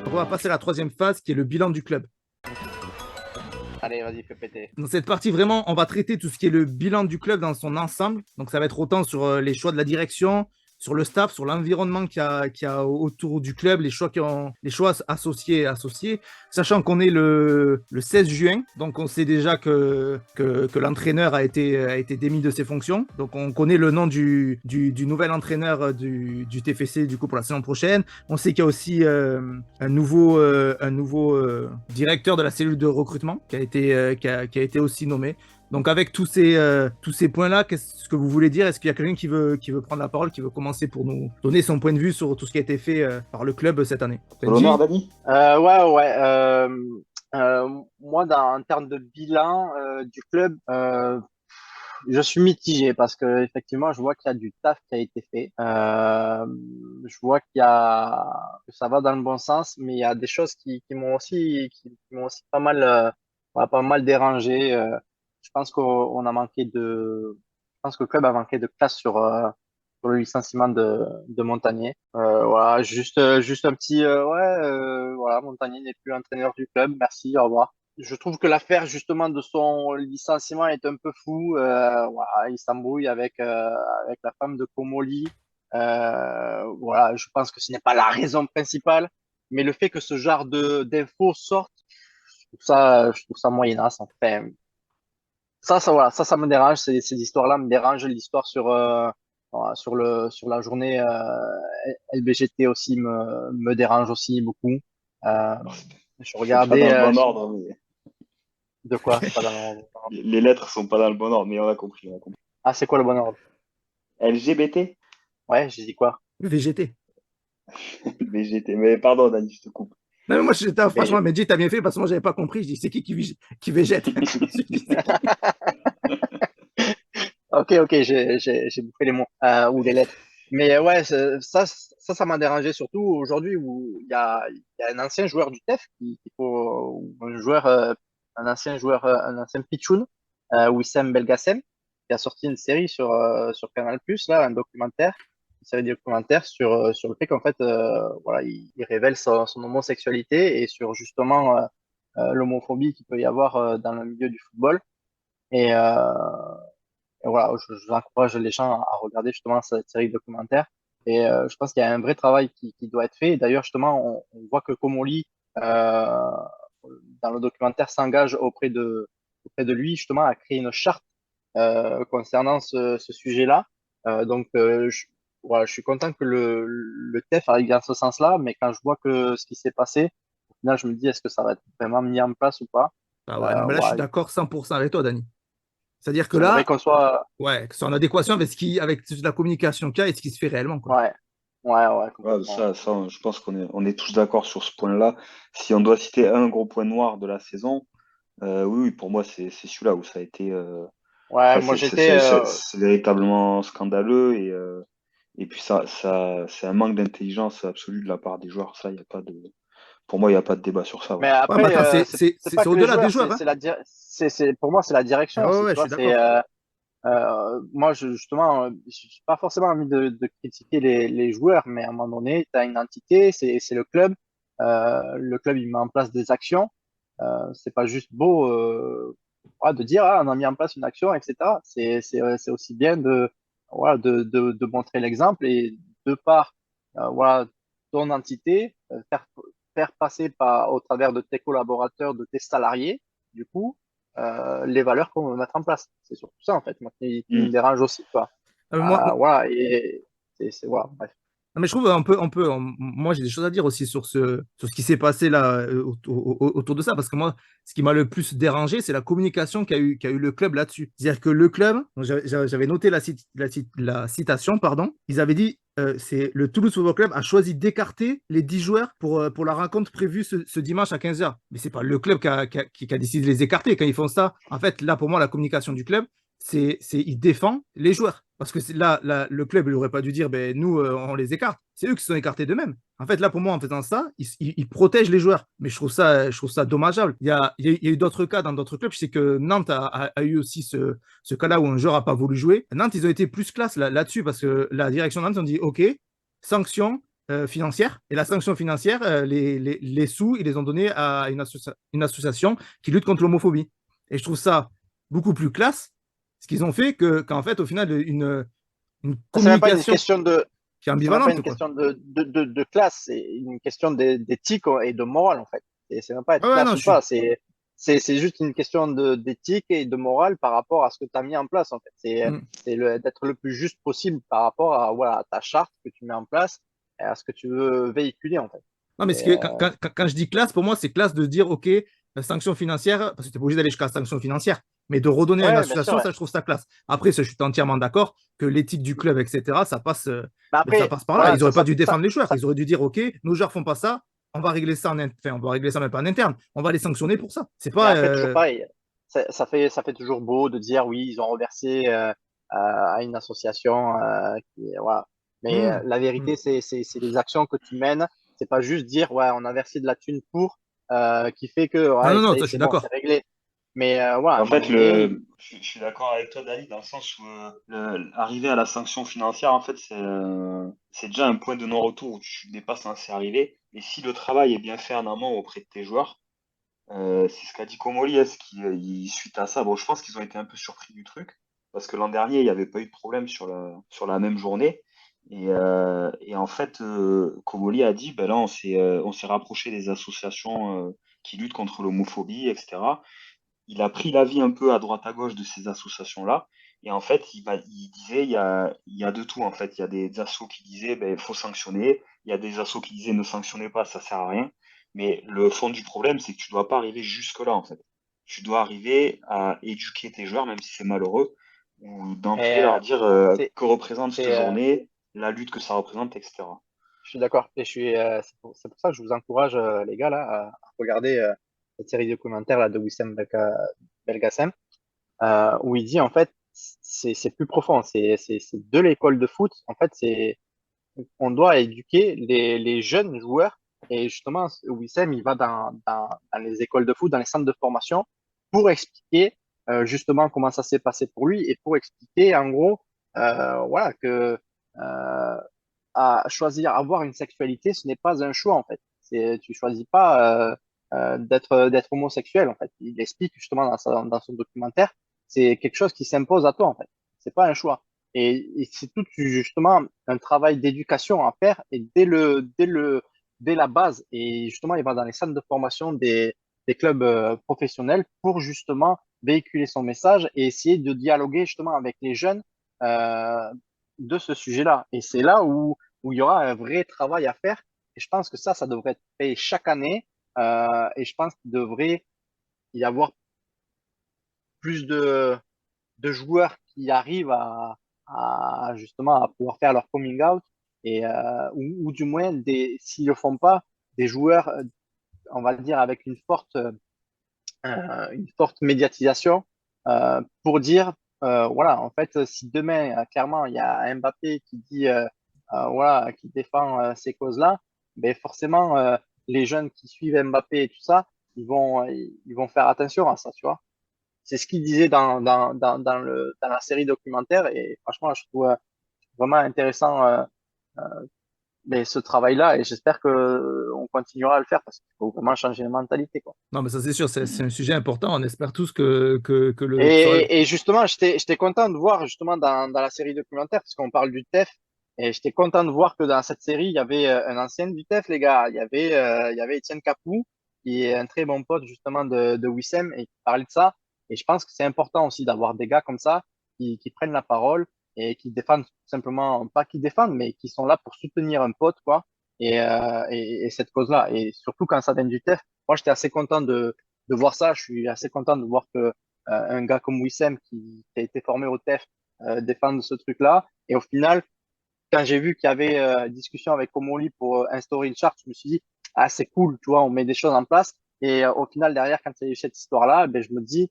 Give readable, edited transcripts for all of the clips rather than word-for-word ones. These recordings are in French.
Donc, on va passer à la troisième phase qui est le bilan du club. Allez, vas-y, fais péter. Dans cette partie, vraiment, on va traiter tout ce qui est le bilan du club dans son ensemble. Donc, ça va être autant sur les choix de la direction, sur le staff, sur l'environnement qu'il y a autour du club, les choix associés, sachant qu'on est le 16 juin, donc on sait déjà que l'entraîneur a été démis de ses fonctions. Donc on connaît le nom du nouvel entraîneur du TFC du coup pour la saison prochaine. On sait qu'il y a aussi un nouveau directeur de la cellule de recrutement qui a été aussi nommé. Donc avec tous ces points-là, qu'est-ce que vous voulez dire? Est-ce qu'il y a quelqu'un qui veut prendre la parole, qui veut commencer pour nous donner son point de vue sur tout ce qui a été fait par le club cette année? Sur l'honneur, Dani? Ouais. Moi, en termes de bilan du club, je suis mitigé parce que effectivement, je vois qu'il y a du taf qui a été fait. Je vois que ça va dans le bon sens, mais il y a des choses qui m'ont aussi pas mal dérangé. Je pense qu'on a manqué je pense que le club a manqué de classe sur le licenciement de Montagnier. Voilà, juste un petit, voilà, Montagnier n'est plus entraîneur du club. Merci, au revoir. Je trouve que l'affaire justement de son licenciement est un peu fou. Voilà, il s'embrouille avec la femme de Comoli. Voilà, je pense que ce n'est pas la raison principale, mais le fait que ce genre de d'infos sorte, je trouve ça moyenasse. Enfin, voilà, ça me dérange. Ces histoires-là me dérangent. L'histoire voilà, sur la journée LBGT aussi me dérange aussi beaucoup. Euh, je C'est pas regardais dans le bon ordre, mais de quoi? C'est pas dans le- les lettres sont pas dans le bon ordre, mais on a compris, on a compris. Ah, c'est quoi le bon ordre? LGBT? Ouais, j'ai dit quoi? VGT. VGT. Mais pardon, Dani, je te coupe. Non, mais moi, franchement, Mais Mehdi, t'as bien fait parce que moi, j'avais pas compris. Je dis, c'est qui végète? Je me suis dit, c'est qui? Ok, j'ai bouffé les mots ou les lettres. Mais ouais, ça m'a dérangé surtout aujourd'hui où il y a un ancien joueur du TEF ou un ancien pitchoun, Wissam Belgacem, qui a sorti une série sur Canal+, là, une série documentaire sur le fait qu'en fait, voilà, il révèle son homosexualité et sur justement l'homophobie qu'il peut y avoir dans le milieu du football. Et, et voilà, j'encourage les gens à regarder justement cette série documentaire. Et je pense qu'il y a un vrai travail qui doit être fait. Et d'ailleurs, justement, on voit que Komoli, euh, dans le documentaire, s'engage auprès de lui, justement, à créer une charte concernant ce sujet-là. Voilà, je suis content que le TEF arrive dans ce sens-là, mais quand je vois que ce qui s'est passé, au final, je me dis, est-ce que ça va être vraiment mis en place ou pas? Ah ouais, non, mais là, je suis Voilà, d'accord 100% avec toi, Dani. C'est-à-dire que j'aimerais là, qu'on soit. ouais, que c'est en adéquation avec la communication qu'il y a et ce qui se fait réellement, quoi. Ouais, ouais, ouais, complètement. je pense qu'on est tous d'accord sur ce point-là. Si on doit citer un gros point noir de la saison, oui, pour moi, c'est celui-là où ça a été. Ouais, Enfin, moi j'étais. c'est véritablement scandaleux et puis c'est un manque d'intelligence absolue de la part des joueurs. Ça, il y a pas de, pour moi, il n'y a pas de débat sur ça. Mais Ouais. Ouais, mais après, attends, c'est pas c'est que les au-delà des joueurs, joueurs, hein. pour moi, c'est la direction Ah ouais, aussi, ouais, tu je suis vois. d'accord. Moi, justement, j'ai pas forcément envie de critiquer les joueurs, mais à un moment donné, tu as une entité, c'est le club. Le club, il met en place des actions. C'est pas juste beau voilà, de dire, ah, on a mis en place une action, etc. C'est aussi bien voilà, de montrer l'exemple et de par voilà, ton entité, faire passer au travers de tes collaborateurs, de tes salariés, du coup, les valeurs qu'on veut mettre en place. C'est surtout ça, en fait, moi, qui me Mm. dérange aussi, quoi. Moi, Voilà, et voilà, bref. non, mais je trouve moi j'ai des choses à dire aussi sur ce qui s'est passé là autour de ça, parce que moi, ce qui m'a le plus dérangé, c'est la communication qu'a eu le club là-dessus. C'est-à-dire que le club, donc j'avais noté la citation, pardon, ils avaient dit, c'est le Toulouse Football Club a choisi d'écarter les 10 joueurs pour la rencontre prévue ce dimanche à 15h. Mais c'est pas le club qui a décidé de les écarter. Quand ils font ça, en fait, là, pour moi, la communication du club, il défend les joueurs. Parce que là, le club, il n'aurait pas dû dire, ben, nous, on les écarte. C'est eux qui se sont écartés d'eux-mêmes. En fait, là, pour moi, en faisant ça, ils protègent les joueurs. Mais je trouve ça dommageable. Il y a eu d'autres cas dans d'autres clubs. Je sais que Nantes a eu aussi ce cas-là où un joueur n'a pas voulu jouer. Nantes, ils ont été plus classe là-dessus parce que la direction de Nantes ont dit, OK, sanction, financière. Et la sanction financière, les sous, ils les ont donnés à une association qui lutte contre l'homophobie. Et je trouve ça beaucoup plus classe, ce qu'ils ont fait, qu'en fait, au final, une C'est même pas une communication question de, qui est c'est même pas une ambivalente, quoi. question de classe, c'est une question d'éthique et de morale, en fait. Et c'est même pas être Ah ouais, classe non, ou pas, c'est juste une question d'éthique et de morale par rapport à ce que tu as mis en place, en fait. Mm. C'est d'être le plus juste possible par rapport à, voilà, à ta charte que tu mets en place et à ce que tu veux véhiculer, en fait. Non, mais Et, quand je dis classe, pour moi, c'est classe de dire, OK, sanction financière, parce que tu n'es pas obligé d'aller jusqu'à la sanction financière, mais de redonner à une ouais, bien sûr, association, ouais. ça, je trouve ça classe. Après, je suis entièrement d'accord que l'éthique du club, etc., Mais ça après, passe par là. voilà, Ils n'auraient pas dû défendre les joueurs. ça, Ils auraient dû dire, OK, nos joueurs font pas ça, on va régler ça enfin, on va régler ça même pas en interne, on va les sanctionner pour ça. C'est mais pas. après, toujours pareil, ça fait toujours beau de dire oui, ils ont reversé à une association. Voilà. Mais Hmm, la hmm. vérité, c'est les actions que tu mènes. C'est pas juste dire ouais, on a versé de la thune pour, qui fait que Non, ouais, non, ça non, y est, ça, je c'est suis bon, c'est d'accord. réglé. Mais voilà, à En un moment fait, donné, je suis d'accord avec toi, Dani, dans le sens où arriver à la sanction financière, en fait, c'est déjà un point de non-retour où tu n'es pas censé arriver. Et si le travail est bien fait en amont auprès de tes joueurs, c'est ce qu'a dit Comoli, suite à ça, bon, je pense qu'ils ont été un peu surpris du truc, parce que l'an dernier, il n'y avait pas eu de problème sur la même journée. Et en fait, Comoli a dit, ben là, on s'est rapproché des associations qui luttent contre l'homophobie, etc. Il a pris l'avis un peu à droite à gauche de ces associations-là. Et en fait, il disait, il y a de tout. En fait, il y a des assos qui disaient, ben, faut sanctionner. Il y a des assos qui disaient, ne sanctionnez pas, ça sert à rien. Mais le fond du problème, c'est que tu dois pas arriver jusque-là, en fait. Tu dois arriver à éduquer tes joueurs, même si c'est malheureux, ou d'entrée mais, leur dire c'est, que représente cette c'est, journée, la lutte que ça représente, etc. je suis d'accord. Et c'est pour ça que je vous encourage, les gars, là, à regarder cette série documentaire là, de Wissem Belgacem, où il dit en fait, c'est plus profond. C'est de l'école de foot. En fait, on doit éduquer les jeunes joueurs. Et justement, Wissem, il va dans les écoles de foot, dans les centres de formation, pour expliquer justement comment ça s'est passé pour lui et pour expliquer en gros, voilà, que à choisir, avoir une sexualité, ce n'est pas un choix en fait. Tu choisis pas d'être homosexuel en fait. Il explique justement dans son documentaire, c'est quelque chose qui s'impose à toi en fait. C'est pas un choix. Et c'est tout justement un travail d'éducation à faire et dès la base. Et justement, il va dans les centres de formation des clubs professionnels pour justement véhiculer son message et essayer de dialoguer justement avec les jeunes euh, de ce sujet-là. Et c'est là où il y aura un vrai travail à faire. Et je pense que ça devrait être fait chaque année. Et je pense qu'il devrait y avoir plus de joueurs qui arrivent justement à pouvoir faire leur coming out et ou du moins s'ils le font pas, des joueurs, on va dire avec une forte médiatisation pour dire voilà en fait si demain clairement il y a Mbappé qui dit voilà qui défend ces causes-là, ben forcément les jeunes qui suivent Mbappé et tout ça, ils vont faire attention à ça, tu vois. C'est ce qu'il disait dans la série documentaire et franchement, je trouve vraiment intéressant mais ce travail-là et j'espère que on continuera à le faire parce qu'il faut vraiment changer les mentalités, quoi. Non, mais ça, c'est sûr, c'est un Mhm. sujet important. On espère tous Et justement, j'étais content de voir justement dans la série documentaire, parce qu'on parle du TEF, et j'étais content de voir que dans cette série, il y avait un ancien du TEF, les gars. Il y avait Étienne Capou, qui est un très bon pote justement de Wissem, et qui parlait de ça. Et je pense que c'est important aussi d'avoir des gars comme ça qui prennent la parole et qui défendent tout simplement, pas qui défendent, mais qui sont là pour soutenir un pote, quoi, et cette cause-là. Et surtout quand ça vient du TEF, moi, j'étais assez content de voir ça. Je suis assez content de voir que un gars comme Wissem qui a été formé au TEF défendre ce truc-là. Et au final, quand j'ai vu qu'il y avait discussion avec Omoli pour instaurer une charte, je me suis dit, ah, c'est cool, tu vois, on met des choses en place. Et au final, derrière, quand il y a eu cette histoire-là, ben, je me dis,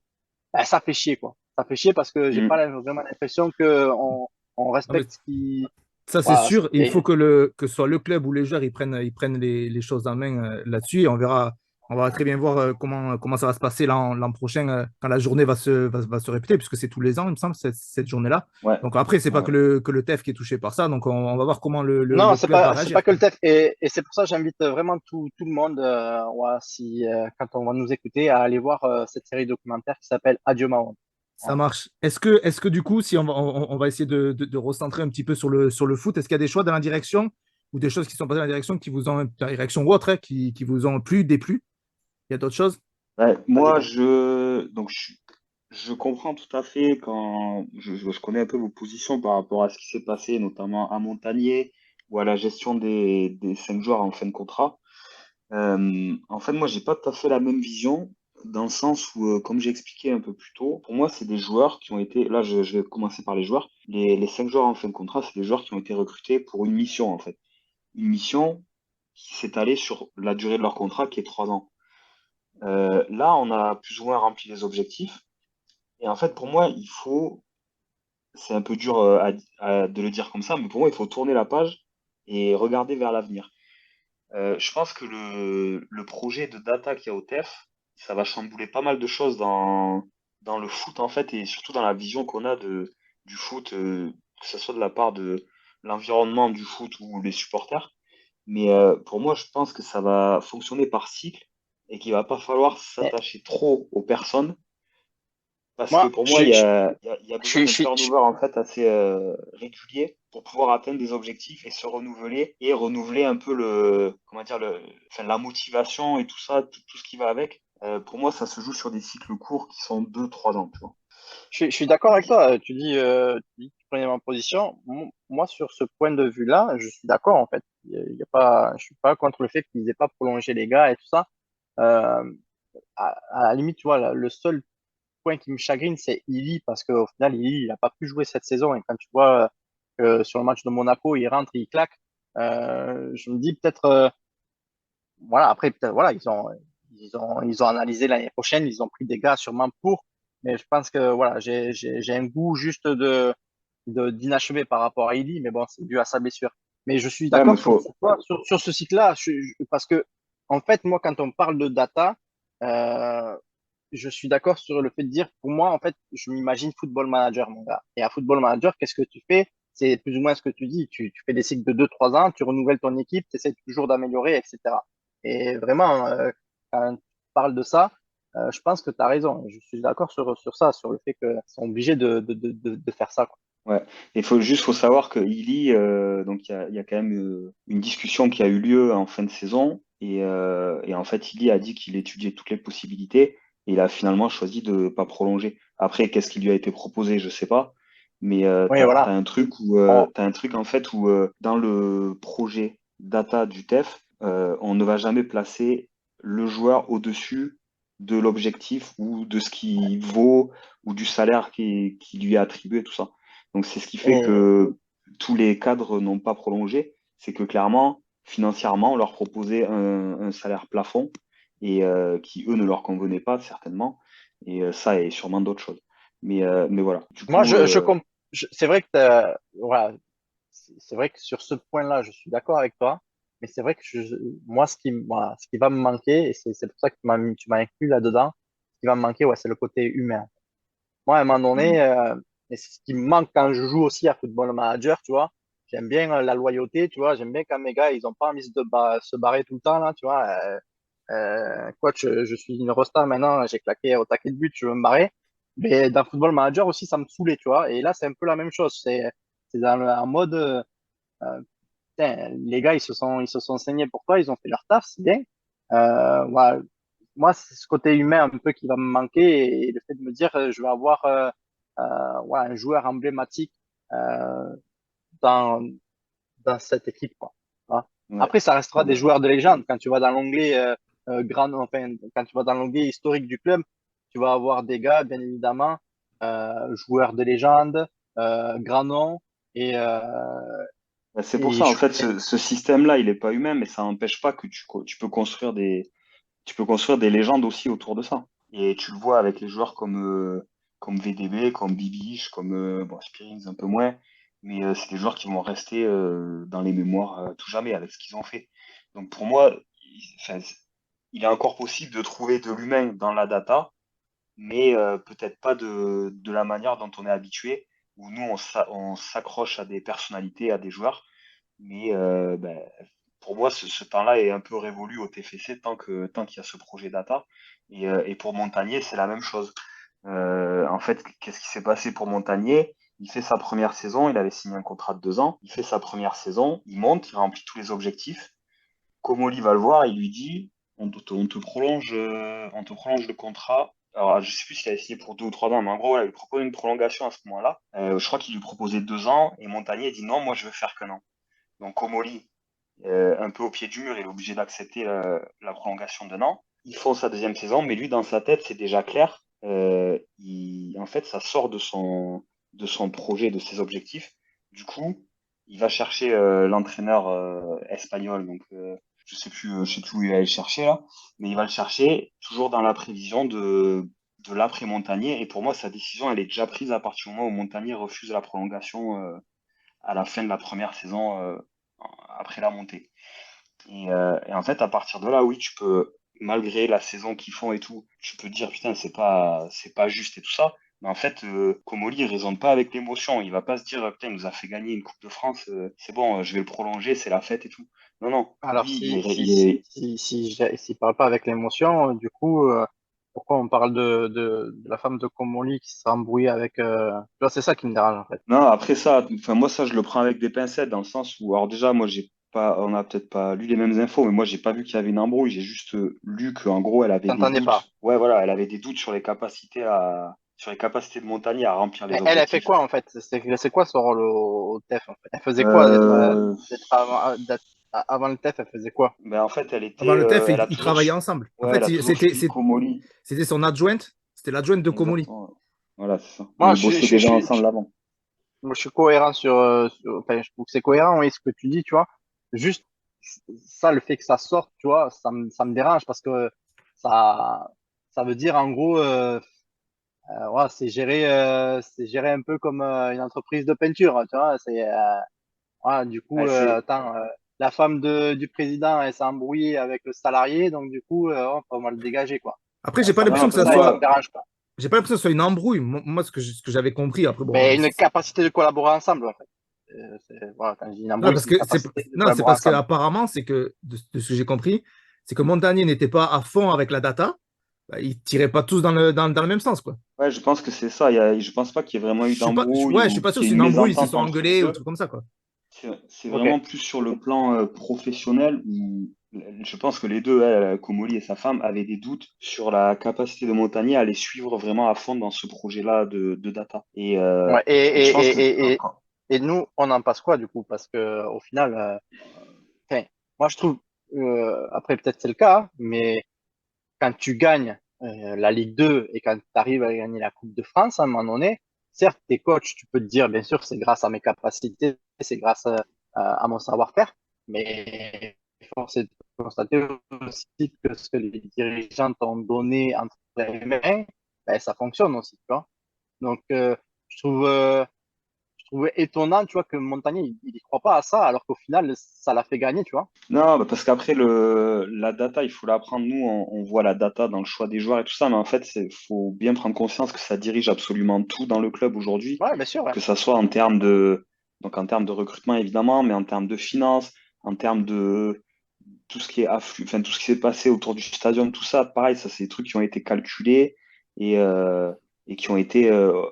ah, ça fait chier, quoi. Ça fait chier parce que j'ai pas Mhm. vraiment l'impression que on non, mais respecte ce qui, ça, c'est voilà. sûr. Il faut que ce soit le club ou les joueurs, ils prennent les choses en main là-dessus et on verra. On va très bien voir comment ça va se passer l'an prochain quand la journée va se répéter, puisque c'est tous les ans, il me semble, cette journée-là. Ouais, Donc après, c'est pas ouais. que le TEF qui est touché par ça. Donc on va voir comment Non, le club va c'est pas réagir, que quoi. le TEF. Et c'est pour ça que j'invite vraiment tout le monde, ouais, si, quand on va nous écouter, à aller voir cette série documentaire qui s'appelle Adieu Maroc. Ça marche. Est-ce que du coup, si on va essayer de recentrer un petit peu sur le foot, est-ce qu'il y a des choix dans la direction ou des choses qui sont passées dans la direction qui vous ont, dans la direction ou autre, hein, qui vous ont plu, déplu? Il y a d'autres choses? Ouais, Vas-y, moi, vas-y. je comprends tout à fait quand je connais un peu vos positions par rapport à ce qui s'est passé, notamment à Montagnier ou à la gestion des 5 joueurs en fin de contrat. En fait, moi, j'ai pas tout à fait la même vision dans le sens où, comme j'ai expliqué un peu plus tôt, pour moi, c'est des joueurs qui ont été, là, je vais commencer par les joueurs. Les 5 joueurs en fin de contrat, c'est des joueurs qui ont été recrutés pour une mission, en fait. Une mission qui s'est allée sur la durée de leur contrat, qui est 3 ans. Là, on a plus ou moins rempli les objectifs. Et en fait, pour moi, c'est un peu dur de le dire comme ça, mais pour moi, il faut tourner la page et regarder vers l'avenir. Je pense que le projet de data qu'il y a au TEF, ça va chambouler pas mal de choses dans le foot, en fait, et surtout dans la vision qu'on a du foot, que ce soit de la part de l'environnement du foot ou les supporters. Mais pour moi, je pense que ça va fonctionner par cycle et qu'il va pas falloir Mais s'attacher trop aux personnes parce que moi, pour moi, il y a besoin d'un je suis turnover en fait assez régulier pour pouvoir atteindre des objectifs et se renouveler et renouveler un peu comment dire, enfin, la motivation et tout ça, tout ce qui va avec. Pour moi, ça se joue sur des cycles courts qui sont 2, 3 ans, tu vois. je suis d'accord avec toi. Tu dis que tu prenais ma position. Moi, sur ce point de vue-là, je suis d'accord en fait. Il y a pas, je suis pas contre le fait qu'ils aient pas prolongé les gars et tout ça. Euh, à la limite, tu vois, le seul point qui me chagrine, c'est Illy, parce qu'au final, Illy, il n'a pas pu jouer cette saison. Et quand tu vois sur le match de Monaco, il rentre, il claque, je me dis peut-être, voilà, après, peut-être, voilà, ils ont analysé l'année prochaine, ils ont pris des gars sûrement pour, mais je pense que, voilà, j'ai un goût juste d'inachevé par rapport à Illy, mais bon, c'est dû à sa blessure. Mais je suis Ouais, mais d'accord faut. sur ce cycle-là, parce que, en fait, moi, quand on parle de data, euh, je suis d'accord sur le fait de dire, pour moi, en fait, je m'imagine football manager, mon gars. Et à football manager, qu'est-ce que tu fais? C'est plus ou moins ce que tu dis. Tu fais des cycles de 2, 3 ans, tu renouvelles ton équipe, tu essaies toujours d'améliorer, etc. Et vraiment, quand tu parles de ça, je pense que tu as raison. Je suis d'accord sur ça, sur le fait qu'ils sont obligés de faire ça, quoi. Ouais, il faut savoir que Illy, donc il y a quand même une discussion qui a eu lieu en fin de saison et en fait Illy a dit qu'il étudiait toutes les possibilités et il a finalement choisi de pas prolonger. Après, qu'est-ce qui lui a été proposé, je sais pas, mais Oui, t'as voilà. On- un truc en fait où dans le projet data du TEF, on ne va jamais placer le joueur au-dessus de l'objectif ou de ce qu'il vaut ou du salaire qui lui est attribué, tout ça. Donc c'est ce qui fait et, que tous les cadres n'ont pas prolongé. C'est que clairement, financièrement, on leur proposait un salaire plafond et qui, eux, ne leur convenait pas, certainement. Et ça et sûrement d'autres choses. Mais voilà. Du Moi, coup, c'est vrai que voilà, c'est vrai que sur ce point-là, je suis d'accord avec toi, mais c'est vrai que moi, voilà, ce qui va me manquer, et c'est pour ça que tu m'as inclus là-dedans, ce qui va me manquer, ouais, c'est le côté humain. Moi, à un moment donné, et c'est ce qui me manque quand je joue aussi à Football Manager, tu vois, j'aime bien la loyauté, tu vois, j'aime bien quand mes gars, ils ont pas envie se barrer tout le temps, là, tu vois. Coach, je suis une resta maintenant, j'ai claqué au taquet de but, je veux me barrer. Mais dans Football Manager aussi, ça me saoulait, tu vois. Et là, c'est un peu la même chose. C'est en mode, putain, les gars, ils se sont saignés pour toi, ils ont fait leur taf, c'est bien. Voilà. Moi, c'est ce côté humain un peu qui va me manquer et le fait de me dire, je vais avoir ouais, un joueur emblématique euh, dans, dans cette équipe, quoi. Voilà. ouais. Après, ça restera des joueurs de légende. Quand tu vas dans l'onglet enfin, quand tu vas dans l'onglet historique du club, tu vas avoir des gars, bien évidemment, joueurs de légende, grands noms et, Bah, c'est pour et ça, en je- fait, ce système-là, il n'est pas humain, mais ça n'empêche pas que tu peux construire des légendes aussi autour de ça. Et tu le vois avec les joueurs comme VDB, comme Bibiche, comme bon, Spearings un peu moins, mais c'est des joueurs qui vont rester dans les mémoires à tout jamais avec ce qu'ils ont fait. Donc pour moi, enfin, il est encore possible de trouver de l'humain dans la data, mais peut-être pas de la manière dont on est habitué, où nous, on s'accroche à des personnalités, à des joueurs. Mais ben, pour moi, ce temps-là est un peu révolu au TFC tant qu'il y a ce projet data. Et pour Montagnier, c'est la même chose. En fait, qu'est-ce qui s'est passé pour Montagnier? Il fait sa première saison, il avait signé un contrat de 2 ans. Il fait sa première saison, il monte, il remplit tous les objectifs. Comoli va le voir, il lui dit, on te prolonge le contrat. Alors, je sais plus s'il avait signé pour 2 ou 3 ans, mais en gros, voilà, il lui propose une prolongation à ce moment-là. Je crois qu'il lui proposait 2 ans, et Montagnier dit non, moi je veux faire qu'un an. Donc Comoli, un peu au pied du mur, il est obligé d'accepter la prolongation d'1 an. Ils font sa deuxième saison, mais lui, dans sa tête, c'est déjà clair. En fait, ça sort de son projet, de ses objectifs. Du coup, il va chercher l'entraîneur espagnol. Donc, je sais plus où il va aller le chercher là, mais il va le chercher toujours dans la prévision de l'après-Montagnier. Et pour moi, sa décision, elle est déjà prise à partir du moment où Montagnier refuse la prolongation à la fin de la première saison après la montée. Et en fait, à partir de là, oui, tu peux, malgré la saison qu'ils font et tout, tu peux te dire, putain, c'est pas juste et tout ça. Mais en fait, Comoli, il raisonne pas avec l'émotion. Il va pas se dire, putain, il nous a fait gagner une Coupe de France, c'est bon, je vais le prolonger, c'est la fête et tout. Non, non. Alors, Lui, il est. s'il parle pas avec l'émotion, du coup, pourquoi on parle de la femme de Comoli qui s'est embrouillée avec. Tu vois, c'est ça qui me dérange, en fait. Non, après ça, enfin, moi, ça, je le prends avec des pincettes dans le sens où, alors déjà, moi, j'ai pas, on a peut-être pas lu les mêmes infos, mais moi, j'ai pas vu qu'il y avait une embrouille. J'ai juste lu qu'en gros, elle avait des T'entendais pas. doutes. Ouais, voilà, elle avait des doutes sur les capacités de Montagnier à remplir les Elle a fait objectifs. quoi, en fait? C'est quoi son rôle au TEF, en fait? Elle faisait quoi Euh, avant le TEF, elle faisait quoi? ben, en fait, Avant le TEF, elle a ils toujours, travaillaient ensemble. En ouais, elle fait, a toujours suivi Comoli. c'était son adjointe, c'était l'adjointe de Comoli. Exactement. Voilà, c'est ça. Mais Moi, ils bossaient déjà ensemble avant. moi, je suis cohérent enfin, je trouve que c'est cohérent, oui, ce que tu dis, tu vois. Juste, ça, le fait que ça sorte, tu vois, ça me dérange parce que ça, ça veut dire, en gros, ouais, c'est géré un peu comme une entreprise de peinture, tu vois. Ouais, du coup, Ouais, c'est, attends, la femme du président, elle s'est embrouillée avec le salarié, donc du coup, on va le dégager, quoi. Après, j'ai pas Ça me, l'impression non, que ça pour ça, ça me soit, moi, dérange, quoi. j'ai pas l'impression que ce soit une embrouille. Moi, ce que j'avais compris, après, bon, Mais une capacité de collaborer ensemble, en fait. Voilà, quand je dis une non, embrouille, parce c'est une que capacité de non, c'est collaborer parce que ensemble. apparemment, c'est que de ce que j'ai compris, c'est que Montagnier n'était pas à fond avec la data. Bah, ils tiraient pas tous dans le même sens, quoi. ouais, je pense que c'est ça. Je pense pas qu'il y ait vraiment eu d'embrouille Ouais, je suis ou pas sûr qu'il que y ait c'est une une embrouille, ils se mésentente sont entre les engueulés ou un deux. truc comme ça, quoi. C'est Ok. vraiment plus sur le plan professionnel où je pense que les deux, elle, Comoli et sa femme, avaient des doutes sur la capacité de Montagnier à les suivre vraiment à fond dans ce projet-là de data. Ouais, Et je pense que et nous, on en passe quoi, du coup? Parce que, au final, enfin, moi, je trouve, après, peut-être c'est le cas, hein, mais quand tu gagnes la Ligue 2 et quand tu arrives à gagner la Coupe de France, à un moment donné, certes, tes coachs, tu peux te dire, bien sûr, c'est grâce à mes capacités, c'est grâce à mon savoir-faire, mais force est de constater aussi que ce que les dirigeants t'ont donné entre les mains, ben, ça fonctionne aussi, tu vois. Donc, je trouve, je trouvais étonnant, tu vois, que Montagnier, il y croit pas à ça, alors qu'au final, ça l'a fait gagner, tu vois. non, bah parce qu'après la data, il faut l'apprendre. Nous, on voit la data dans le choix des joueurs et tout ça, mais en fait, faut bien prendre conscience que ça dirige absolument tout dans le club aujourd'hui, Ouais, bien sûr, ouais. que ça soit en termes de recrutement évidemment, mais en termes de finances, en termes de tout ce qui est afflux, enfin tout ce qui s'est passé autour du stadium, tout ça, pareil, ça c'est des trucs qui ont été calculés et, euh, et qui ont été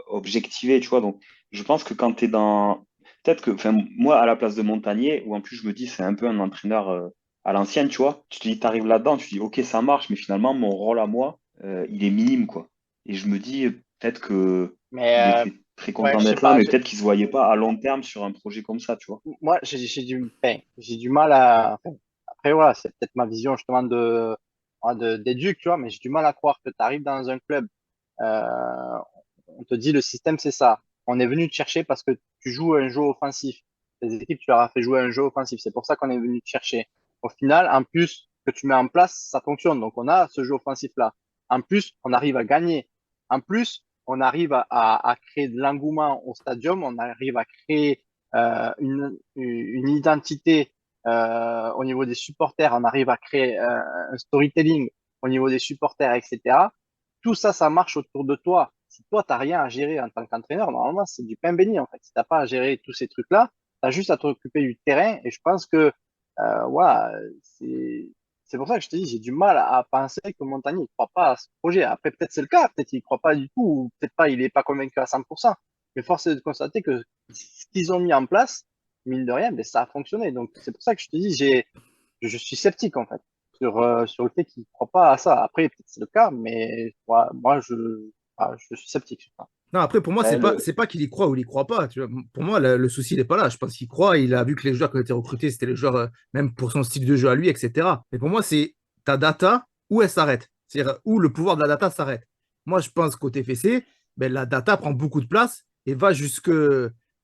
objectivés, tu vois. Donc, je pense que quand tu es dans, peut-être que, enfin, moi, à la place de Montagnier, ou en plus, je me dis, c'est un peu un entraîneur à l'ancienne, tu vois. Tu te dis, t'arrives là-dedans, tu te dis, ok, ça marche, mais finalement, mon rôle à moi, il est minime, quoi. Et je me dis, peut-être que il Mais, était très ouais, content je sais d'être là, pas. mais peut-être qu'il se voyait pas à long terme sur un projet comme ça, tu vois. Moi, enfin, j'ai du mal à. Enfin, après, voilà, c'est peut-être ma vision justement d'éduc, tu vois, mais j'ai du mal à croire que tu arrives dans un club. euh, on te dit le système, c'est ça. On est venu te chercher parce que tu joues un jeu offensif. Les équipes, tu leur as fait jouer un jeu offensif. C'est pour ça qu'on est venu te chercher. Au final, en plus, que tu mets en place, ça fonctionne. Donc, on a ce jeu offensif-là. En plus, on arrive à gagner. En plus, on arrive à créer de l'engouement au stadium. On arrive à créer une identité au niveau des supporters. On arrive à créer un storytelling au niveau des supporters, etc. Tout ça, ça marche autour de toi. Si toi, tu n'as rien à gérer en tant qu'entraîneur, normalement, c'est du pain béni, en fait. Si tu n'as pas à gérer tous ces trucs-là, tu as juste à t'occuper du terrain. Et je pense que, voilà, c'est, c'est pour ça que je te dis, j'ai du mal à penser que Montagny ne croit pas à ce projet. Après, peut-être c'est le cas, peut-être qu'il ne croit pas du tout, ou peut-être pas, il n'est pas convaincu à 100%. Mais force est de constater que ce qu'ils ont mis en place, mine de rien, ben, ça a fonctionné. Donc, c'est pour ça que je te dis, je suis sceptique, en fait, sur le fait qu'ils ne croient pas à ça. Après, peut-être c'est le cas, mais moi, je suis sceptique sur ça. Non, après, pour moi, Euh, le, c'est pas qu'il y croit ou il y croit pas. Tu vois. Pour moi, le souci, il n'est pas là. Je pense qu'il croit. Il a vu que les joueurs qui ont été recrutés, c'était les joueurs, même pour son style de jeu à lui, etc. Mais pour moi, c'est ta data, où elle s'arrête. C'est-à-dire où le pouvoir de la data s'arrête. Moi, je pense qu'au TFC, ben, la data prend beaucoup de place et va jusque.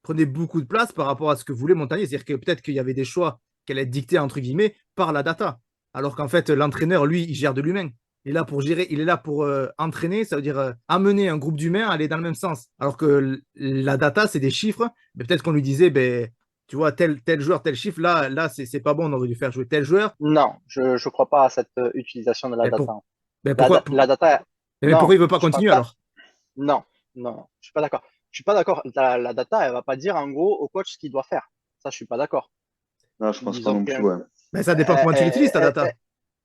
Prenait beaucoup de place par rapport à ce que voulait Montagnier. C'est-à-dire que peut-être qu'il y avait des choix qu'elle est dictés, entre guillemets, par la data. Alors qu'en fait, l'entraîneur, lui, il gère de l'humain. Il est là pour gérer, il est là pour entraîner, ça veut dire amener un groupe d'humains à aller dans le même sens. Alors que la data, c'est des chiffres. Mais peut-être qu'on lui disait, ben, tu vois, tel joueur, tel chiffre, là c'est pas bon, on aurait dû faire jouer tel joueur. non, je ne crois pas à cette utilisation de la Ben, data. ben, La, pourquoi, la data, mais pourquoi non, il veut pas je pense continuer pas. alors? Non, non, je suis pas d'accord. Je suis pas d'accord. La data, elle va pas dire en gros au coach ce qu'il doit faire. Ça, je suis pas d'accord. Non, je pense pas Ils ont non pris plus, un- ouais. Ben, ça dépend comment tu l'utilises, ta data.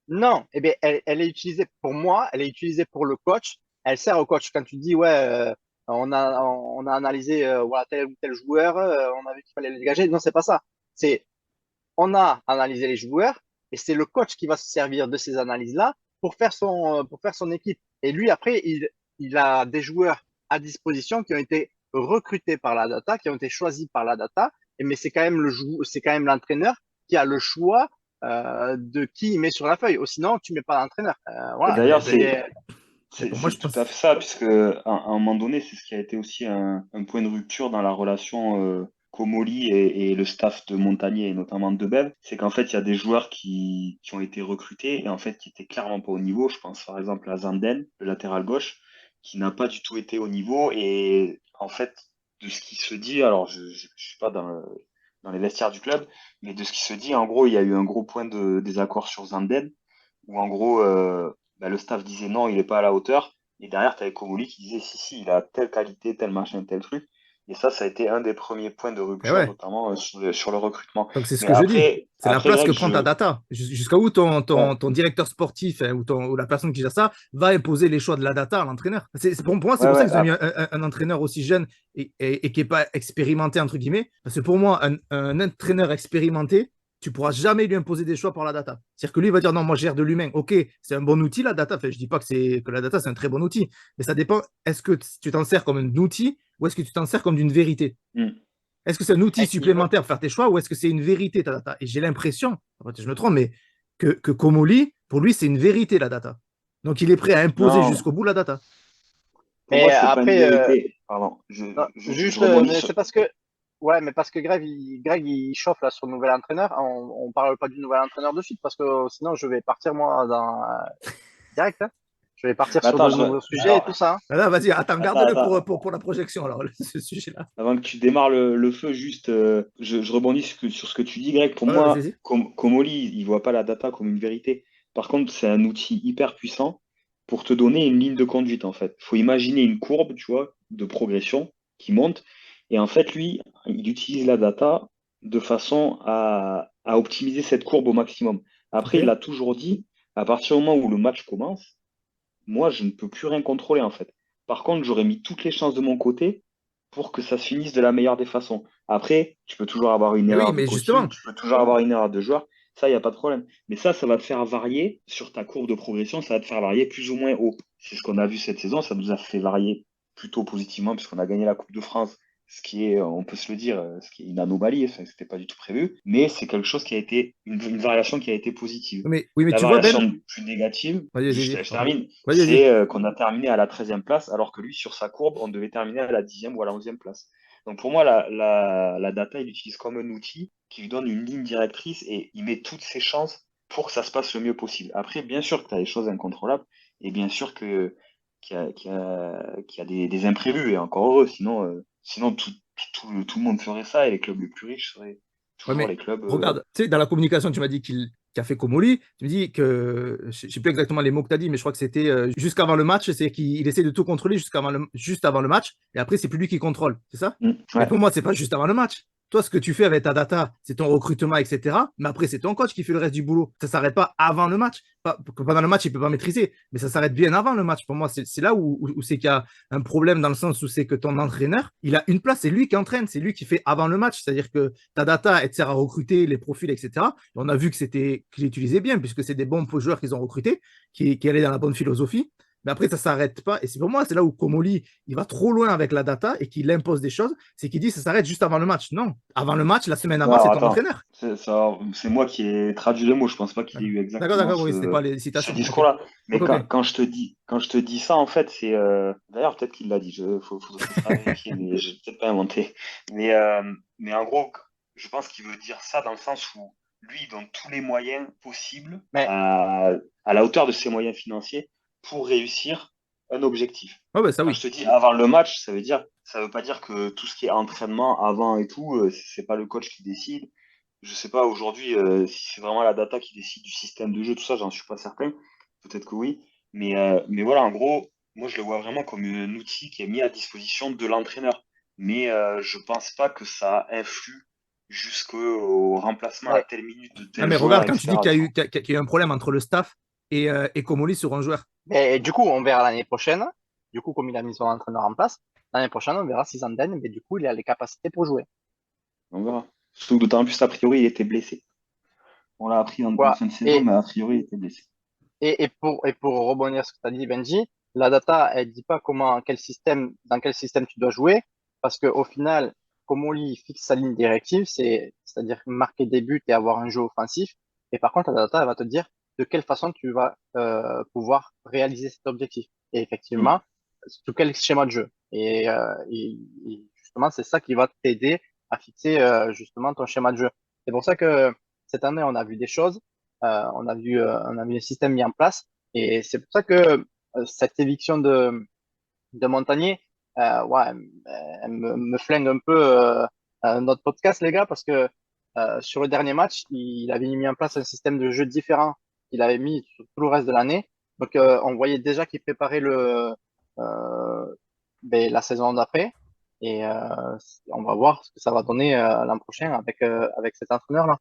Non, eh bien, elle est utilisée pour moi, elle est utilisée pour le coach. Elle sert au coach. Quand tu dis, ouais, on a analysé voilà, tel ou tel joueur, on a vu qu'il fallait le dégager. Non, c'est pas ça. C'est, on a analysé les joueurs et c'est le coach qui va se servir de ces analyses-là pour faire son équipe. Et lui, après, il a des joueurs à disposition qui ont été recrutés par la data, qui ont été choisis par la data. Mais c'est quand même c'est quand même l'entraîneur qui a le choix de qui il met sur la feuille. Ou sinon, tu mets pas d'entraîneur. Et Voilà. d'ailleurs, Mais pour moi, je c'est tout à pense. fait ça, puisque à un moment donné, c'est ce qui a été aussi un point de rupture dans la relation Comoli et le staff de Montagnier, et notamment de Bev. C'est qu'en fait, il y a des joueurs qui ont été recrutés et en fait qui étaient clairement pas au niveau. Je pense par exemple à Zanden, le latéral gauche, qui n'a pas du tout été au niveau. Et en fait, de ce qui se dit, alors je suis pas dans les vestiaires du club, mais de ce qui se dit, en gros, il y a eu un gros point de désaccord sur Zanden où en gros, bah, le staff disait non, il n'est pas à la hauteur. Et derrière, tu avais Komoli qui disait si, si, il a telle qualité, tel machin, tel truc. Et ça a été un des premiers points de Eh rupture, ouais. notamment sur le recrutement. Donc, c'est ce Mais que je dis. C'est la après, place que Greg, prend ta data. Jusqu'à où ouais, ton directeur sportif hein, ou la personne qui gère ça va imposer les choix de la data à l'entraîneur. Pour moi, c'est ouais, pour ça ouais, qu'ils ont mis un entraîneur aussi jeune et qui n'est pas expérimenté, entre guillemets. Parce que pour moi, un entraîneur expérimenté, tu ne pourras jamais lui imposer des choix par la data. C'est-à-dire que lui il va dire non, moi je gère de l'humain. Ok, c'est un bon outil la data. Enfin, je ne dis pas que la data c'est un très bon outil, mais ça dépend. Est-ce que tu t'en sers comme un outil ou est-ce que tu t'en sers comme d'une vérité? hmm. Est-ce que c'est un outil Et il veut, supplémentaire pour faire tes choix ou est-ce que c'est une vérité, ta data? Et j'ai l'impression, je me trompe, mais que Komoli, pour lui, c'est une vérité, la data. Donc, il est prêt à imposer Non, jusqu'au bout la data. pour moi, mais c'est pas une après, vérité. Pardon, non, je juste, rebondis mais sur. c'est parce que, ouais, mais parce que Greg, il chauffe là sur le nouvel entraîneur. On parle pas du nouvel entraîneur de suite parce que sinon je vais partir moi dans direct. Hein. Je vais partir Mais sur attends, de nouveaux sujets et tout alors, ça. Hein. Là, vas-y, attends, attends, garde-le attends. pour la projection, alors, ce sujet-là. Avant que tu démarres le feu, juste, je rebondis sur ce que tu dis, Greg. Pour Ouais, moi, vas-y. Comoli, il voit pas la data comme une vérité. Par contre, c'est un outil hyper puissant pour te donner une ligne de conduite, en fait. Il faut imaginer une courbe, tu vois, de progression qui monte. Et en fait, lui, il utilise la data de façon à optimiser cette courbe au maximum. Ok. Après, il l'a toujours dit, à partir du moment où le match commence, moi, je ne peux plus rien contrôler, en fait. Par contre, j'aurais mis toutes les chances de mon côté pour que ça se finisse de la meilleure des façons. Après, tu peux toujours avoir une Et oui, erreur de mais coaching, justement, tu peux toujours avoir une erreur de joueur, ça, il n'y a pas de problème. Mais ça va te faire varier sur ta courbe de progression, ça va te faire varier plus ou moins haut. C'est ce qu'on a vu cette saison, ça nous a fait varier plutôt positivement puisqu'on a gagné la Coupe de France, ce qui est, on peut se le dire, ce qui est une anomalie, enfin, c'était pas du tout prévu, mais c'est quelque chose qui a été, une variation qui a été positive. oui, mais La tu vois, Ben, variation plus négative, vas-y, vas-y, juste, vas-y, je pardon. termine, Vas-y, vas-y. c'est qu'on a terminé à la 13e place, alors que lui, sur sa courbe, on devait terminer à la 10e ou à la 11e place. Donc pour moi, la data, il l'utilise comme un outil qui lui donne une ligne directrice et il met toutes ses chances pour que ça se passe le mieux possible. Après, bien sûr que tu as des choses incontrôlables et bien sûr qu'il y a des imprévus et encore heureux, sinon tout le monde ferait ça et les clubs les plus riches seraient Ouais, toujours mais les clubs. regarde, tu sais, dans la communication, tu m'as dit qu'il qu'a fait Comoli, tu me dis que, je ne sais plus exactement les mots que tu as dit, mais je crois que c'était jusqu'avant le match, c'est qu'il essaie de tout contrôler juste avant le match, et après, c'est plus lui qui contrôle, c'est ça? Mais Ouais. pour moi, c'est pas juste avant le match. Toi, ce que tu fais avec ta data, c'est ton recrutement, etc. Mais après, c'est ton coach qui fait le reste du boulot. Ça ne s'arrête pas avant le match. Pendant le match, il ne peut pas maîtriser, mais ça s'arrête bien avant le match. Pour moi, c'est là où c'est qu'il y a un problème dans le sens où c'est que ton entraîneur, il a une place, c'est lui qui entraîne, c'est lui qui fait avant le match. C'est-à-dire que ta data, elle te sert à recruter les profils, etc. Et on a vu que qu'il utilisait bien, puisque c'est des bons joueurs qu'ils ont recrutés, qui allaient dans la bonne philosophie. Mais après, ça ne s'arrête pas. Et c'est pour moi, c'est là où Komoli, il va trop loin avec la data et qu'il impose des choses. C'est qu'il dit ça s'arrête juste avant le match. Non, avant le match, la semaine Non, avant, c'est alors, ton attends, entraîneur. c'est moi qui ai traduit le mot. Je pense pas qu'il ait eu D'accord, exactement d'accord, oui, c'était pas les ce citations. Ok, discours-là. ok, Mais ok. quand je te dis ça, en fait, c'est d'ailleurs peut-être qu'il l'a dit. Ce sera vérifié, mais je vais peut-être pas inventé. Mais mais en gros, je pense qu'il veut dire ça dans le sens où lui, il donne tous les moyens possibles Mais à la hauteur de ses moyens financiers pour réussir un objectif. Ouais, ouais, ça Quand je oui. te dis avant le match, ça veut pas dire que tout ce qui est entraînement avant et tout, c'est pas le coach qui décide. Je sais pas aujourd'hui si c'est vraiment la data qui décide du système de jeu, tout ça, j'en suis pas certain. Peut-être que oui. Mais voilà, en gros, moi je le vois vraiment comme un outil qui est mis à disposition de l'entraîneur. Mais je pense pas que ça influe jusqu'au remplacement à mais telle minute de Non, tel mais joueur, regarde, quand tu dis etc. qu'il y a Tu eu, vois. qu'il y a eu un problème entre le staff et Komoli sur un joueur. Mais du coup, on verra l'année prochaine. Du coup, comme il a mis son entraîneur en place, l'année prochaine, on verra si Zanden, mais du coup, il a les capacités pour jouer. On verra. Surtout que d'autant plus, a priori, il était blessé. On l'a appris en Voilà. fin de saison, mais a priori, il était blessé. Et pour rebondir sur ce que tu as dit, Benji, la data, elle dit pas dans quel système tu dois jouer, parce qu'au final, comme Oli fixe sa ligne directive, c'est-à-dire marquer des buts et avoir un jeu offensif. Et par contre, la data, elle va te dire de quelle façon tu vas pouvoir réaliser cet objectif. Et Hmm. effectivement, sous quel schéma de jeu. Et justement, c'est ça qui va t'aider à fixer justement ton schéma de jeu. C'est pour ça que cette année, on a vu des choses. On a vu un système mis en place. Et c'est pour ça que cette éviction de Montagnier, ouais, me flingue un peu notre podcast, les gars, parce que sur le dernier match, il avait mis en place un système de jeu différent qu'il avait mis sur tout le reste de l'année. Donc, on voyait déjà qu'il préparait la saison d'après. Et on va voir ce que ça va donner l'an prochain avec cet entraîneur-là.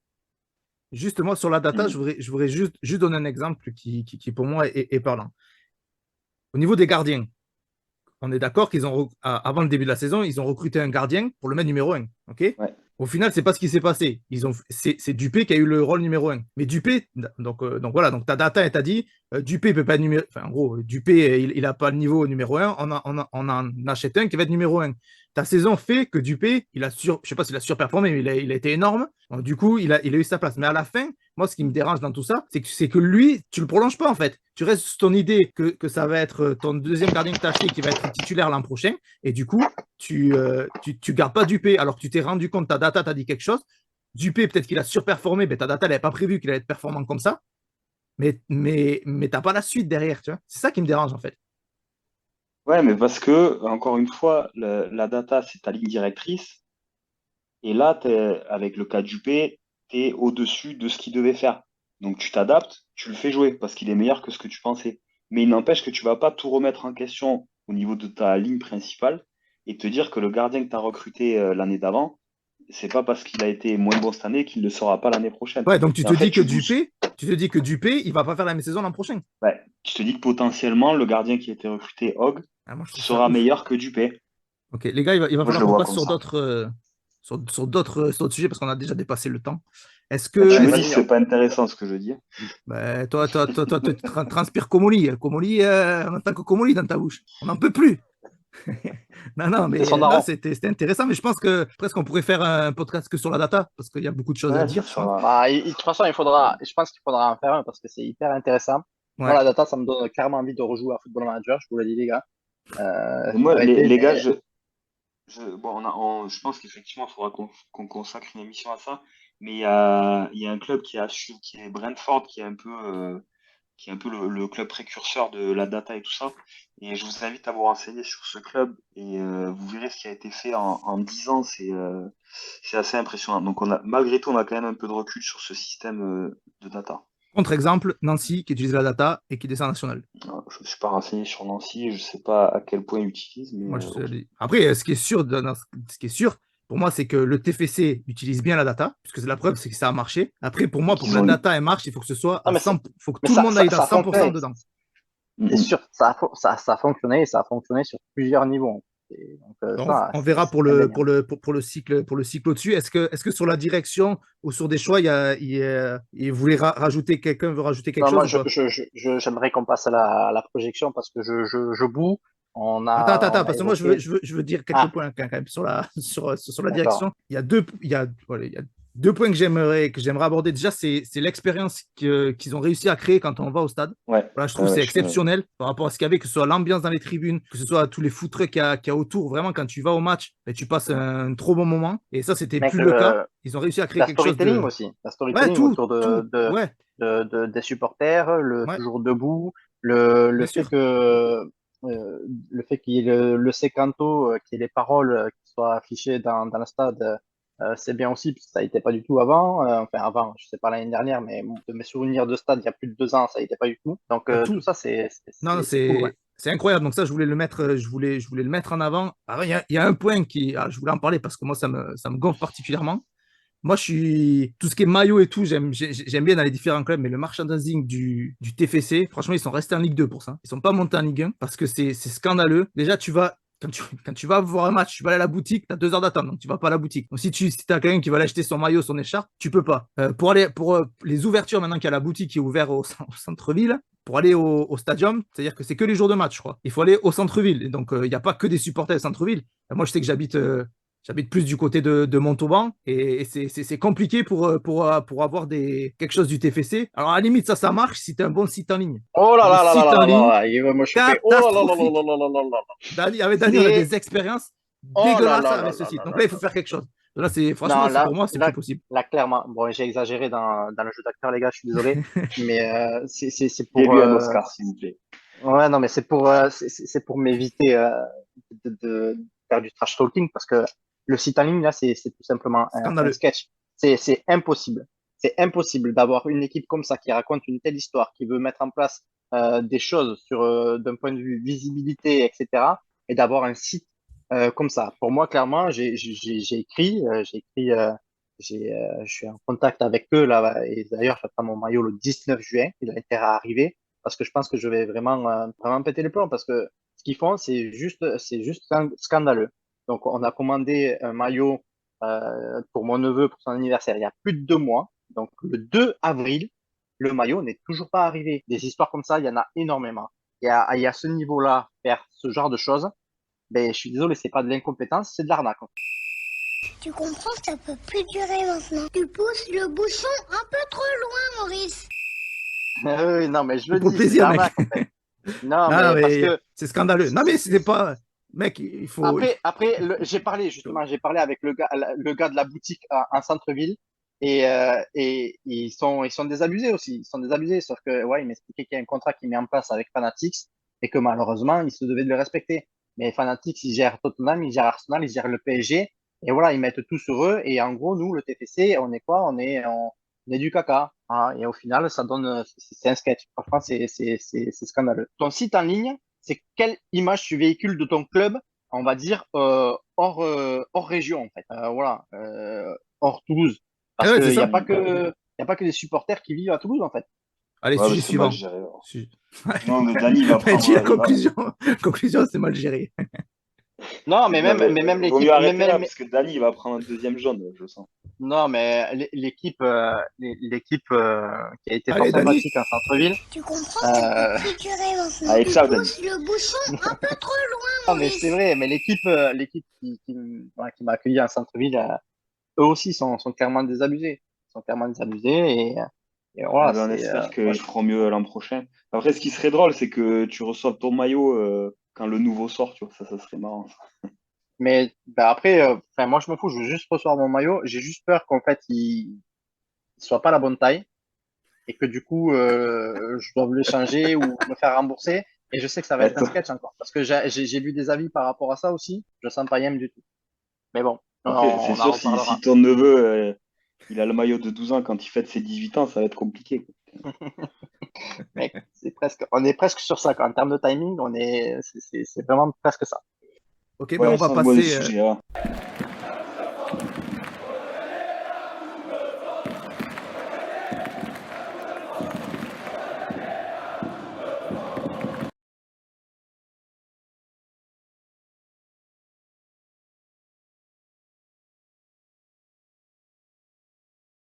Justement, sur la data, Hmm. je voudrais juste donner un exemple qui pour moi, est parlant. Au niveau des gardiens, on est d'accord avant le début de la saison, ils ont recruté un gardien pour le mettre numéro un. OK? Ouais. Au final, c'est pas ce qui s'est passé. C'est Dupé qui a eu le rôle numéro un. Mais Dupé, donc voilà, donc ta data, elle t'a dit, Dupé peut pas être numéro. Enfin, en gros, Dupé, il a pas le niveau numéro un. On en achète un qui va être numéro un. Ta saison fait que Dupé, je sais pas s'il a surperformé, mais il a été énorme. Donc, du coup, il a eu sa place. Mais à la fin, moi, ce qui me dérange dans tout ça, c'est que lui, tu le prolonges pas en fait. Tu restes sur ton idée que ça va être ton deuxième gardien que tu as acheté qui va être titulaire l'an prochain. Et du coup, tu gardes pas Dupé alors que tu t'es rendu compte, ta data t'a dit quelque chose. Dupé, peut-être qu'il a surperformé, mais ta data n'avait pas prévu qu'il allait être performant comme ça. Mais t'as pas la suite derrière, tu vois. C'est ça qui me dérange en fait. Ouais, mais parce que, encore une fois, la data, c'est ta ligne directrice. Et là, avec le cas du P, tu es au-dessus de ce qu'il devait faire. Donc tu t'adaptes, tu le fais jouer parce qu'il est meilleur que ce que tu pensais. Mais il n'empêche que tu vas pas tout remettre en question au niveau de ta ligne principale et te dire que le gardien que tu as recruté l'année d'avant, c'est pas parce qu'il a été moins bon cette année qu'il ne le sera pas l'année prochaine. Ouais, donc Et en fait, Tu te dis que Dupé, il va pas faire la même saison l'an prochain. ouais, tu te dis que potentiellement, le gardien qui a été recruté, Hogg, Ah, moi, je trouve ça sera ouf. meilleur que Dupé. Ok, les gars, il va Moi, je falloir le qu'on vois passe comme ça. sur d'autres sujets parce qu'on a déjà dépassé le temps. Est-ce Ah, que, tu Ouais, me dis si vas-y, c'est pas intéressant ce que je dis. bah, tu transpires Comoli. Comoli, en tant que Comoli dans ta bouche. On n'en peut plus. Non, non, c'est son mais non, daron. c'était intéressant, mais je pense que presque on pourrait faire un podcast que sur la data, parce qu'il y a beaucoup de choses à Ouais, ça dire, je pense. sera. Bah, de toute façon, je pense qu'il faudra en faire un parce que c'est hyper intéressant. Moi, Ouais. la data, ça me donne carrément envie de rejouer à Football Manager, je vous le dis, les gars. Et Faut moi, arrêter, les gars, mais bon, je pense qu'effectivement, il faudra qu'on consacre une émission à ça. Mais il y a un club qui est Brentford, qui est un peu qui est un peu le club précurseur de la data et tout ça. Et je vous invite à vous renseigner sur ce club et vous verrez ce qui a été fait en 10 ans. C'est assez impressionnant. Donc malgré tout, on a quand même un peu de recul sur ce système de data. Contre-exemple, Nancy qui utilise la data et qui descend en national. Alors, je ne suis pas renseigné sur Nancy, je ne sais pas à quel point ils l'utilisent, mais Moi, ok. Après, ce qui est sûr, ce qui est sûr, pour moi, c'est que le TFC utilise bien la data, puisque c'est la preuve, c'est que ça a marché. Après, pour moi, pour que Qu'ils la ont eu. data elle marche, il faut que ce soit Non, à 100, faut que mais tout le monde aille à ça a 100% fonctionné. dedans. C'est Mhm. sûr, ça a fonctionné et ça a fonctionné sur plusieurs niveaux. Et donc, ça, On verra c'est indéniable. pour le cycle au-dessus. Est-ce que sur la direction ou sur des choix, il voulait rajouter, quelqu'un veut rajouter quelque Non, moi, chose ou pas? j'aimerais qu'on passe à la projection parce que je boue. Attends, On a parce que moi, évoqué. je veux dire quelques Ah, points quand même sur la d'accord. direction. Il y a deux points que j'aimerais aborder. Déjà, c'est l'expérience qu'ils ont réussi à créer quand on va au stade. Ouais, Voilà, je trouve ouais, que ouais, c'est je suis d'accord. exceptionnel par rapport à ce qu'il y avait, que ce soit l'ambiance dans les tribunes, que ce soit tous les foot-trucks qu'il y a autour. Vraiment, quand tu vas au match, ben, tu passes un trop bon moment. Et ça, c'était Mec, plus le cas. Ils ont réussi à créer la quelque chose storytelling de. aussi. La Ouais, storytelling autour ouais, des supporters, le ouais, toujours debout, bien le fait sûr. le fait qu'il y ait le sécanto, qu'il y ait les paroles qui soient affichées dans le stade, c'est bien aussi, parce que ça n'était pas du tout avant. Enfin, avant, je sais pas l'année dernière, mais de mes souvenirs de stade, il y a plus de 2 ans, ça n'était pas du tout. Donc, Ben, tout ça, Non, c'est cool, ouais. c'est incroyable. Donc ça, je voulais le mettre, je voulais le mettre en avant. Alors, il y a un point je voulais en parler parce que moi, ça me gonfle particulièrement. Moi, tout ce qui est maillot et tout, j'aime bien dans les différents clubs, mais le merchandising du TFC, franchement, ils sont restés en Ligue 2 pour ça. Ils sont pas montés en Ligue 1 parce que c'est scandaleux. Déjà, quand tu vas voir un match, tu vas aller à la boutique, tu as 2 heures d'attente, donc tu vas pas à la boutique. Donc si tu as quelqu'un qui va aller acheter son maillot, son écharpe, tu peux pas. Pour les ouvertures, maintenant qu'il y a la boutique qui est ouverte au centre-ville, pour aller au stadium, c'est-à-dire que c'est que les jours de match, je crois. Il faut aller au centre-ville. Et donc, il n'y a pas que des supporters au centre-ville. Moi, je sais que j'habite plus du côté de Montauban et c'est compliqué pour avoir quelque chose du TFC. Alors, à la limite, ça marche si tu as un bon site en ligne. Oh là Mais les là là là sites là en là là ligne, là, il va me chauffer. Oh là là là là là catastrophiques. là là là là là. Avec Dani, on a C'est des expériences Oh là dégueulasses là là avec ce là site. là Donc là là, il faut là. faire quelque chose. Là, franchement, Non, pour moi, c'est plus possible. là, clairement, bon, j'ai exagéré dans le jeu d'acteur, les gars, je suis désolé, mais c'est Il y a pour, lui un Oscar, s'il vous plaît. ouais, non, mais c'est pour m'éviter de faire du trash talking parce que le site en ligne, là, c'est tout simplement un Scandaleux. sketch. C'est impossible. C'est impossible d'avoir une équipe comme ça qui raconte une telle histoire, qui veut mettre en place des choses d'un point de vue visibilité, etc., et d'avoir un site comme ça. Pour moi, clairement, j'ai écrit, je suis en contact avec eux là, et d'ailleurs, j'attends mon maillot le 19 juin. Il a intérêt à arriver parce que je pense que je vais vraiment péter les plombs parce que ce qu'ils font, c'est juste scandaleux. Donc, on a commandé un maillot pour mon neveu pour son anniversaire il y a plus de 2 mois. Donc, le 2 avril, le maillot n'est toujours pas arrivé. Des histoires comme ça, il y en a énormément. Il y a ce niveau-là, faire ce genre de choses, ben, je suis désolé, c'est pas de l'incompétence, c'est de l'arnaque. Tu comprends, ça peut plus durer maintenant. Tu pousses le bouchon un peu trop loin, Maurice. Oui, non, mais je C'est le pour le dis, c'est de plaisir, mec. l'arnaque en fait. Non, Non, mais parce mais que c'est scandaleux. Non, mais c'était pas. Mec, après, j'ai parlé avec le gars de la boutique en centre-ville et ils sont désabusés aussi. Ils sont désabusés, sauf que, ouais, il m'expliquait qu'il y a un contrat qui est mis en place avec Fanatics et que malheureusement, ils se devaient de le respecter. Mais Fanatics, ils gèrent Tottenham, ils gèrent Arsenal, ils gèrent le PSG et voilà, ils mettent tout sur eux. Et en gros, nous, le TFC, on est quoi? On est du caca, hein. Et au final, ça donne, c'est un sketch. Franchement, c'est scandaleux. Ton site en ligne, c'est quelle image tu véhicules de ton club, on va dire, hors région, en fait. Voilà, hors Toulouse. Ah Parce ouais, c'est qu'il n'y a ça. pas que, il y a pas que des supporters qui vivent à Toulouse, en fait. Allez, Ouais, mais sujet c'est mal suivant. géré. Alors. Su- Non, mais Dani va T'as dit la prendre. conclusion. Conclusion, c'est mal géré. Non, Non, mais, mais même vaut mieux l'équipe, arrêter là, parce que Dani, il va prendre un deuxième jaune, je sens. non, mais l'équipe qui a été fort Allez, Dani. sympathique en centre-ville. Tu comprends, ça peut Euh, plus durer maintenant. Allez, Tu ciao, Dani. pousses le bouchon un peu trop loin, non, mais c'est Maurice. vrai, mais l'équipe voilà, qui m'a accueilli en centre-ville, eux aussi sont clairement désabusés. Ils sont clairement désabusés et Ah voilà, ben, on c'est espère moi, qu'ils feront mieux l'an prochain. Après, ce qui serait drôle, c'est que tu reçoives ton maillot quand le nouveau sort, tu vois. Ça serait marrant. mais bah, après, enfin, moi je m'en fous, je veux juste recevoir mon maillot. J'ai juste peur qu'en fait il soit pas la bonne taille et que du coup, je dois le changer ou me faire rembourser. Et je sais que ça va être un Attends. sketch encore. Parce que j'ai lu des avis par rapport à ça aussi. Je sens pas Yem du tout. Mais bon, Après, c'est on en sûr, si reparlera. ton neveu, il a le maillot de 12 ans quand il fête ses 18 ans, ça va être compliqué, quoi. Mec, on est presque sur ça, quoi. En termes de timing, c'est vraiment presque ça. Ok, ben Ouais, change-moi de sujet, hein.